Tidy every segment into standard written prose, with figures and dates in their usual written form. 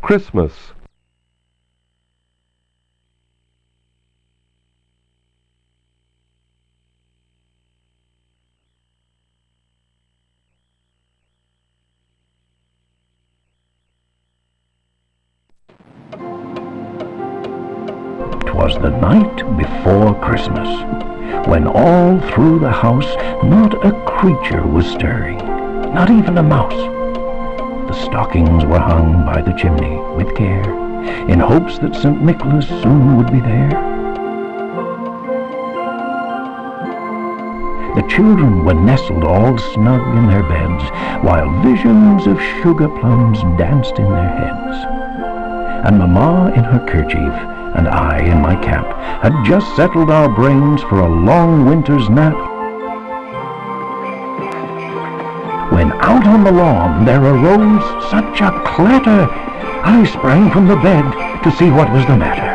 Christmas. 'Twas the night before Christmas, when all through the house not a creature was stirring, not even a mouse. The stockings were hung by the chimney with care, in hopes that St. Nicholas soon would be there. The children were nestled all snug in their beds, while visions of sugar plums danced in their heads. And Mamma in her kerchief, and I in my cap, had just settled our brains for a long winter's nap, when out on the lawn there arose such a clatter, I sprang from the bed to see what was the matter.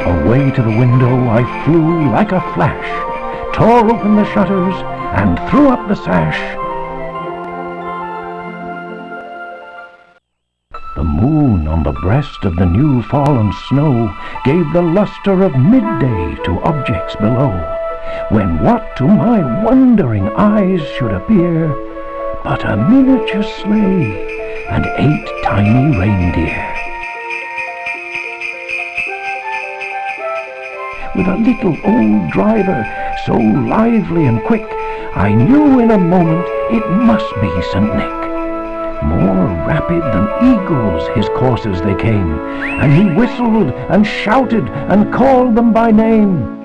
Away to the window I flew like a flash, tore open the shutters, and threw up the sash. The moon on the breast of the new fallen snow gave the luster of midday to objects below, when what to my wondering eyes should appear but a miniature sleigh and 8 tiny reindeer. With a little old driver so lively and quick, I knew in a moment it must be St. Nick. More rapid than eagles his coursers they came, and he whistled and shouted and called them by name.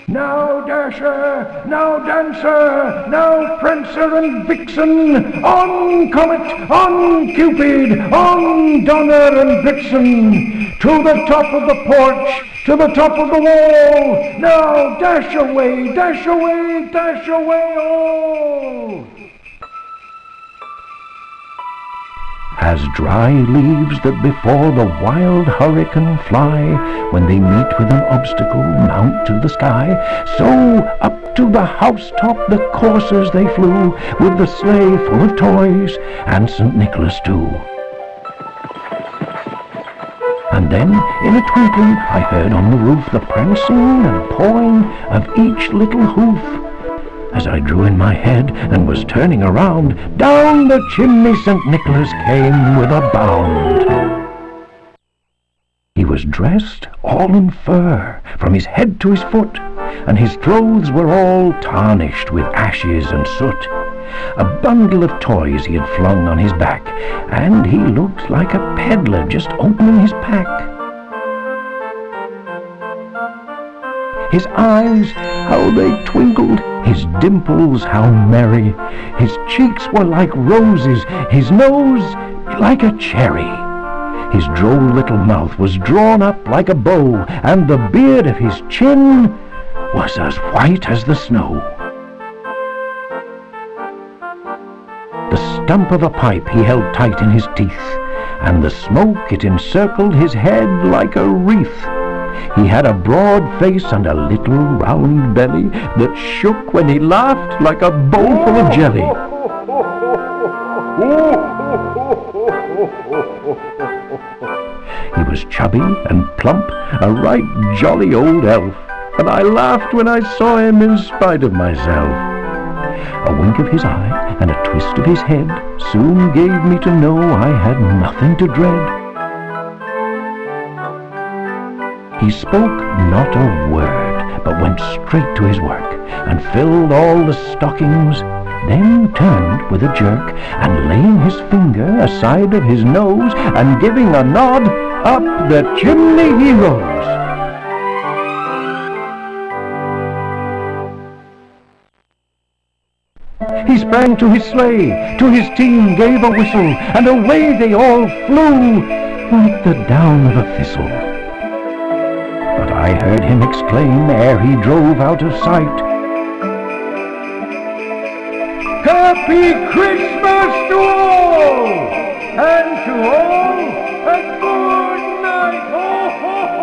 Now Dasher, now Dancer, now Prancer and Vixen, on Comet, on Cupid, on Donner and Blitzen, to the top of the porch, to the top of the wall, now dash away, dash away, dash away all! As dry leaves that before the wild hurricane fly, when they meet with an obstacle, mount to the sky, so up to the housetop the coursers they flew, with the sleigh full of toys, and St. Nicholas too. And then, in a twinkling, I heard on the roof the prancing and pawing of each little hoof. As I drew in my head and was turning around, down the chimney St. Nicholas came with a bound. He was dressed all in fur, from his head to his foot, and his clothes were all tarnished with ashes and soot. A bundle of toys he had flung on his back, and he looked like a peddler just opening his pack. His eyes, how they twinkled, his dimples, how merry. His cheeks were like roses, his nose like a cherry. His droll little mouth was drawn up like a bow, and the beard of his chin was as white as the snow. The stump of a pipe he held tight in his teeth, and the smoke it encircled his head like a wreath. He had a broad face and a little round belly that shook when he laughed like a bowl full of jelly. He was chubby and plump, a right jolly old elf, and I laughed when I saw him in spite of myself. A wink of his eye and a twist of his head soon gave me to know I had nothing to dread. He spoke not a word, but went straight to his work, and filled all the stockings, then turned with a jerk, and laying his finger aside of his nose, and giving a nod, up the chimney he rose. He sprang to his sleigh, to his team gave a whistle, and away they all flew, like the down of a thistle. But I heard him exclaim ere he drove out of sight, "Happy Christmas to all, and to all a good night!" Ho, ho, ho!